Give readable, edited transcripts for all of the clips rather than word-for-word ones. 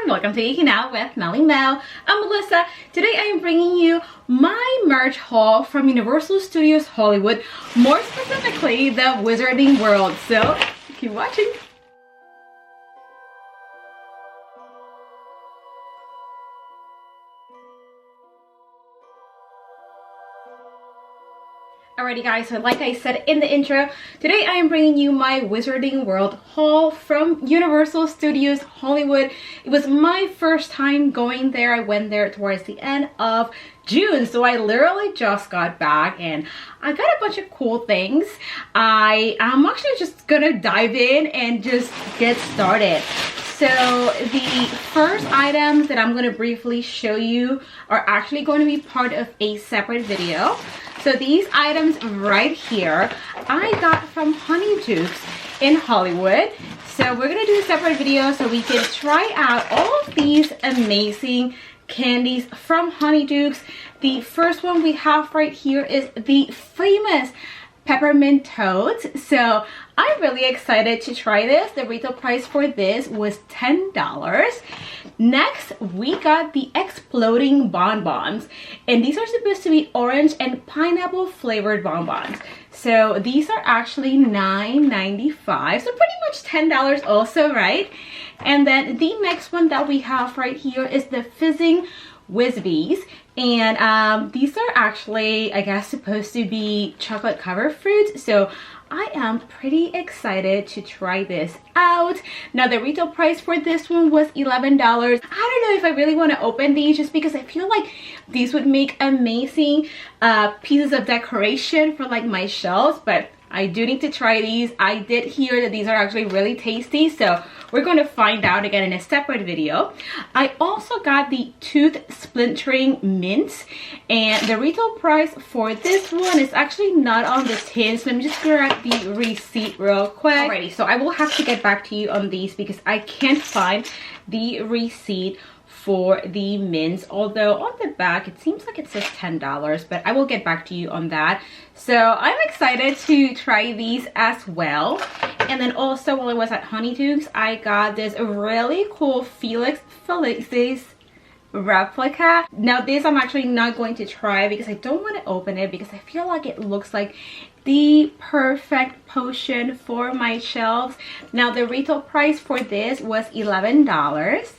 everyone, welcome to Geeking Out with MellyMel. I'm Melissa. Today I am bringing you my merch haul from Universal Studios Hollywood, more specifically the Wizarding World. So keep watching. Alrighty guys, so like I said in the intro, today I am bringing you my Wizarding World haul from Universal Studios Hollywood. It was my first time going there. I went there towards the end of June, so I literally just got back and I got a bunch of cool things. I'm actually just gonna dive in and just get started. So the first items that I'm going to briefly show you are actually going to be part of a separate video. So these items right here, I got from Honeydukes in Hollywood. So we're going to do a separate video so we can try out all of these amazing candies from Honeydukes. The first one we have right here is the famous peppermint toads. So I'm really excited to try this. The retail price for this was $10. Next, we got the exploding bonbons, and these are supposed to be orange and pineapple flavored bonbons. So these are actually $9.95, so pretty much $10 also, right? And then the next one that we have right here is the fizzing Whizbees, and these are actually, I guess, supposed to be chocolate covered fruits. So I am pretty excited to try this out. Now the retail price for this one was $11. I don't know if I really want to open these just because I feel like these would make amazing pieces of decoration for like my shelves, but I do need to try these. I did hear that these are actually really tasty, so we're going to find out again in a separate video. I also got the tooth splintering mints, and the retail price for this one is actually not on the tin, so let me just grab the receipt real quick. Alrighty, so I will have to get back to you on these because I can't find the receipt for the mints, although on the back it seems like it says $10, but I will get back to you on that. So I'm excited to try these as well. And then also while I was at Honeydukes, I got this really cool Felix Felicis replica. Now this I'm actually not going to try because I don't want to open it because I feel like it looks like the perfect potion for my shelves. Now the retail price for this was $11.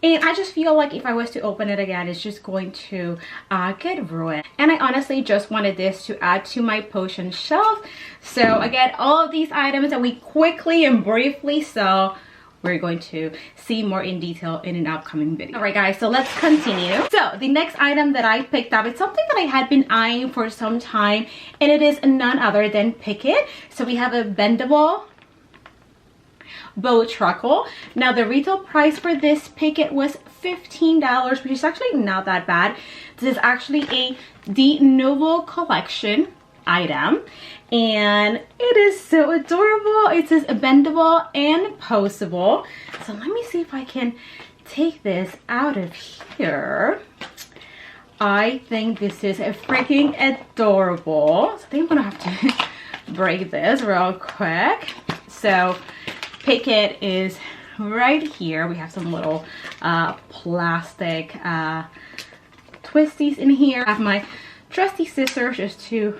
And I just feel like if I was to open it again, it's just going to get ruined. And I honestly just wanted this to add to my potion shelf. So again, all of these items that we quickly and briefly saw, we're going to see more in detail in an upcoming video. All right guys, so let's continue. So the next item that I picked up is something that I had been eyeing for some time, and it is none other than Picket. So we have a bendable bow truckle. Now the retail price for this Picket was $15, which is actually not that bad. This is actually a De Novo collection item, and it is so adorable. It says bendable and postable. So let me see if I can take this out of here. I think this is freaking adorable. So I think I'm gonna have to break this real quick. So Picket is right here. We have some little plastic twisties in here. I have my trusty scissors just to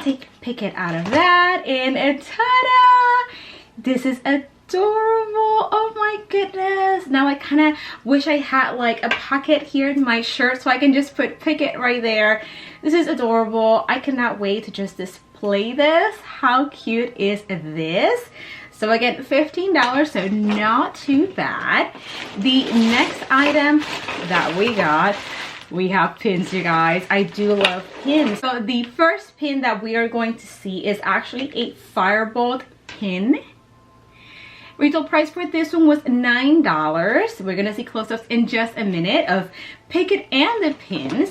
take Picket out of that, and ta-da! This is adorable. Oh my goodness. Now I kind of wish I had like a pocket here in my shirt so I can just put Picket right there. This is adorable. I cannot wait to just display this. How cute is this? So again, $15, so not too bad. The next item that we got, we have pins, you guys. I do love pins. So the first pin that we are going to see is actually a Firebolt pin. Retail price for this one was $9. We're gonna see close-ups in just a minute of Picket and the pins.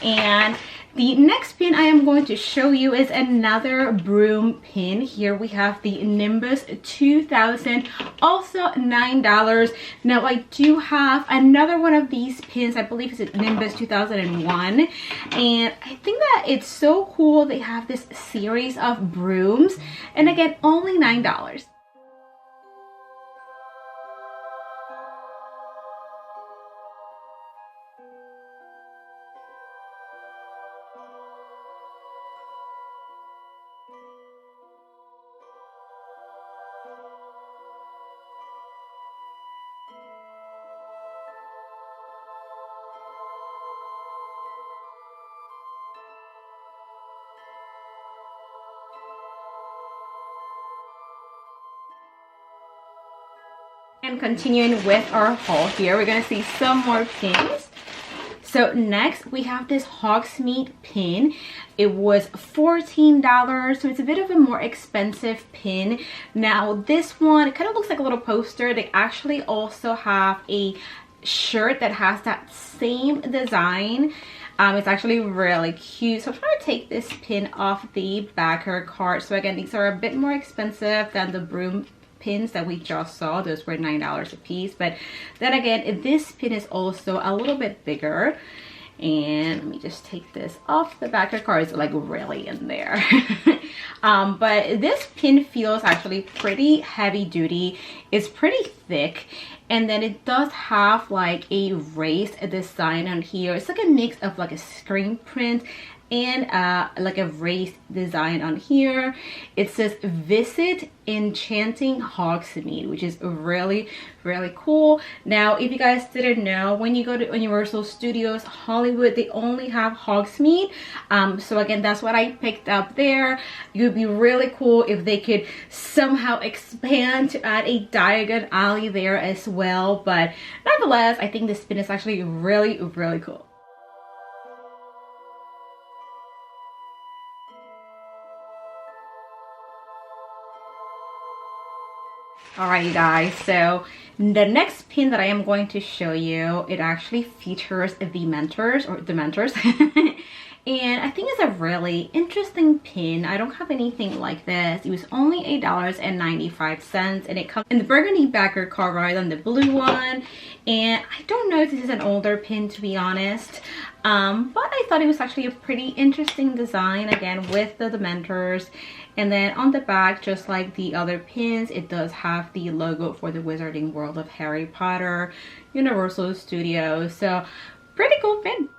And the next pin I am going to show you is another broom pin. Here we have the Nimbus 2000, also $9. Now I do have another one of these pins. I believe it's a Nimbus 2001, and I think that it's so cool. They have this series of brooms, and again, only $9. And continuing with our haul here, we're gonna see some more pins. So next we have this Hogsmeade pin. It was $14, so it's a bit of a more expensive pin. Now this one, it kind of looks like a little poster. They actually also have a shirt that has that same design. It's actually really cute. So I'm trying to take this pin off the backer card. So again, these are a bit more expensive than the broom pins that we just saw. Those were $9 a piece, but then again, this pin is also a little bit bigger. And let me just take this off the backer card. It's like really in there. But this pin feels actually pretty heavy duty. It's pretty thick, and then it does have like a raised design on here. It's like a mix of like a screen print and like a raised design on here. It says Visit Enchanting Hogsmeade, which is really cool. Now if you guys didn't know, when you go to Universal Studios Hollywood, they only have Hogsmeade. So again, that's what I picked up there. It would be really cool if they could somehow expand to add a Diagon Alley there as well, but nonetheless, I think this pin is actually really cool. Alright you guys, so the next pin that I am going to show you, it actually features the Mentors. And I think it's a really interesting pin. I don't have anything like this. It was only $8.95, and it comes in the burgundy backer card rather than the blue one. And I don't know if this is an older pin, to be honest, but I thought it was actually a pretty interesting design, again with the Dementors. And then on the back, just like the other pins, it does have the logo for the Wizarding World of Harry Potter, Universal Studios. So pretty cool pin.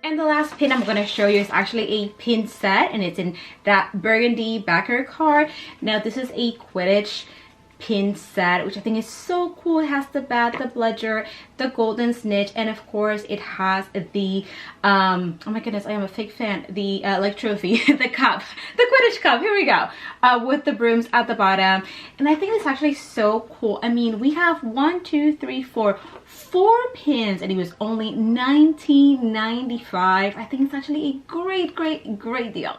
And the last pin I'm going to show you is actually a pin set, and it's in that burgundy backer card. Now this is a Quidditch pin set, which I think is so cool. It has the bat, the bludger, the golden snitch, and of course it has the oh my goodness, I am a fake fan, the like trophy, the cup, the Quidditch cup, here we go, with the brooms at the bottom. And I think it's actually so cool. I mean, we have 4 pins, and it was only $19.95. I think it's actually a great deal.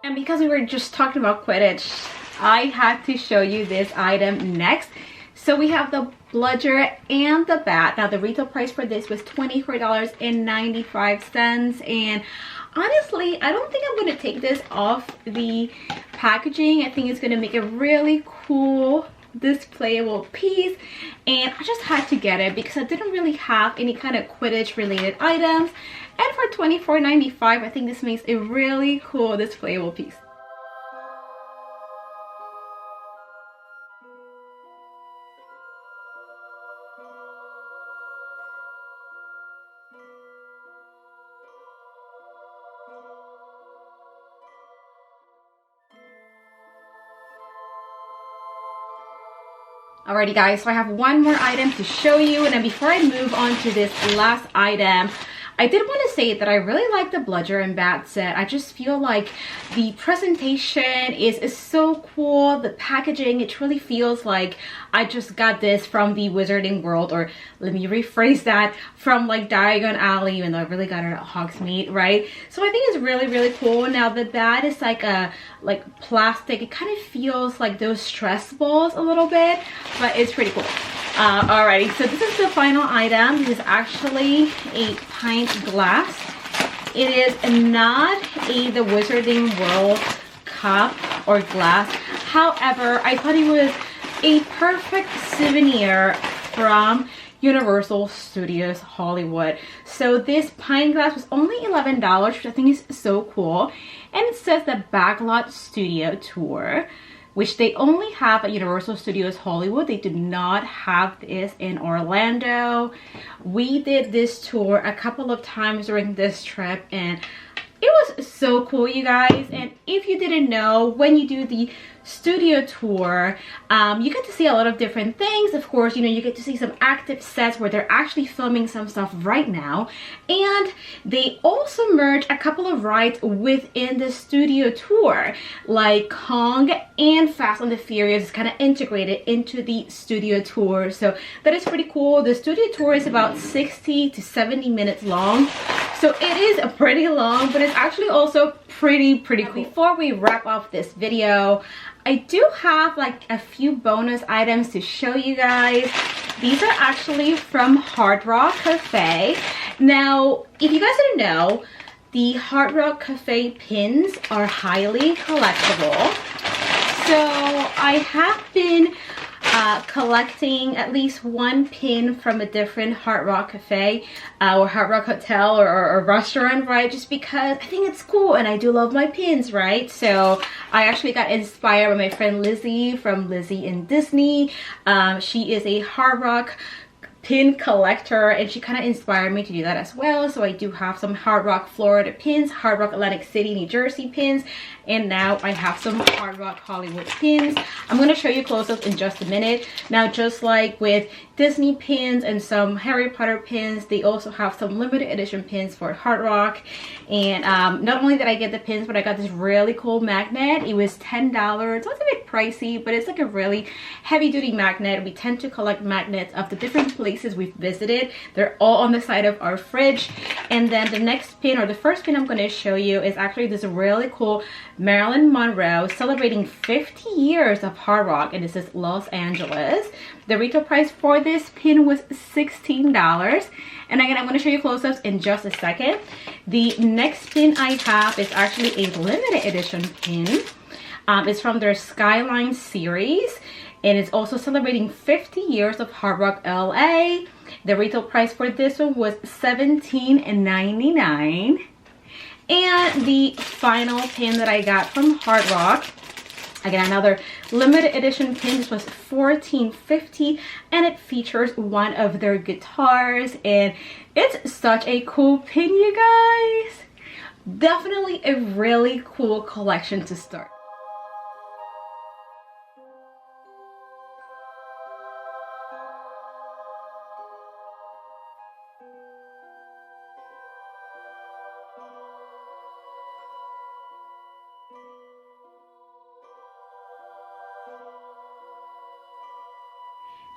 And because we were just talking about Quidditch, I had to show you this item next. So we have the bludger and the bat. Now the retail price for this was $24.95, and honestly, I don't think I'm going to take this off the packaging. I think it's going to make a really cool displayable piece, and I just had to get it because I didn't really have any kind of Quidditch related items, and for $24.95 I think this makes a really cool displayable piece. Alrighty guys, so I have one more item to show you, and then before I move on to this last item, I did want to say that I really like the bludger and bat set. I just feel like the presentation is so cool. The packaging, it really feels like I just got this from the Wizarding World, or let me rephrase that, from like Diagon Alley, even though I really got it at Hogsmeade, right? So I think it's really cool. Now the bat is like a plastic. It kind of feels like those stress balls a little bit, but it's pretty cool. Alrighty, so this is the final item. This is actually a pint glass. It is not the Wizarding World cup or glass. However, I thought it was a perfect souvenir from Universal Studios Hollywood. So this pint glass was only $11, which I think is so cool. And it says the Backlot Studio Tour. which they only have at Universal Studios Hollywood. They do not have this in Orlando. We did this tour a couple of times during this trip, and it was so cool, you guys. And if you didn't know, when you do the studio tour, you get to see a lot of different things. Of course, you know, you get to see some active sets where they're actually filming some stuff right now, and they also merge a couple of rides within the studio tour, like Kong and Fast and the Furious is kind of integrated into the studio tour, so that is pretty cool. The studio tour is about 60 to 70 minutes long, so it is pretty long, but it's actually also pretty cool. Before we wrap up this video, I do have like a few bonus items to show you guys. These are actually from Hard Rock Cafe. Now, if you guys didn't know, the Hard Rock Cafe pins are highly collectible. So I have been collecting at least one pin from a different Hard Rock Cafe or Hard Rock Hotel or restaurant, right? Just because I think it's cool and I do love my pins, right? So I actually got inspired by my friend Lizzie from LizeinDisney. She is a Hard Rock pin collector, and she kind of inspired me to do that as well. So I do have some Hard Rock Florida pins, Hard Rock Atlantic City, New Jersey pins, and now I have some Hard Rock Hollywood pins. I'm going to show you close-ups in just a minute. Now, just like with Disney pins and some Harry Potter pins, they also have some limited edition pins for Hard Rock. And not only did I get the pins, but I got this really cool magnet. It was $10. So it's a bit pricey, but it's like a really heavy-duty magnet. We tend to collect magnets of the different places we've visited. They're all on the side of our fridge. And then the next pin, or the first pin I'm going to show you, is actually this really cool Marilyn Monroe celebrating 50 years of Hard Rock, and this is Los Angeles. The retail price for this pin was $16. And again, I'm going to show you close-ups in just a second. The next pin I have is actually a limited edition pin. It's from their Skyline series, and it's also celebrating 50 years of Hard Rock LA. The retail price for this one was $17.99. And the final pin that I got from Hard Rock, again, another limited edition pin. This was $14.50, and it features one of their guitars, and it's such a cool pin, you guys. Definitely a really cool collection to start.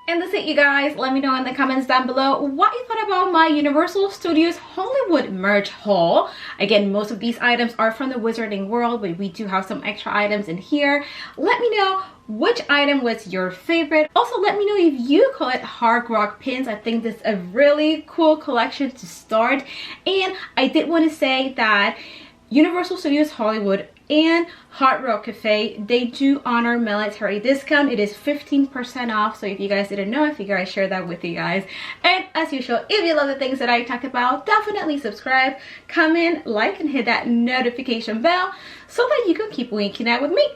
And that's it, you guys. Let me know in the comments down below what you thought about my Universal Studios Hollywood merch haul. Again, most of these items are from the Wizarding World, but we do have some extra items in here. Let me know which item was your favorite. Also, let me know if you collect Hard Rock pins. I think this is a really cool collection to start. And I did want to say that Universal Studios Hollywood and Hard Rock Cafe, they do honor military discount. It is 15% off. So if you guys didn't know, I figure I share that with you guys. And as usual, if you love the things that I talk about, definitely subscribe, comment, like, and hit that notification bell so that you can keep winking out with me.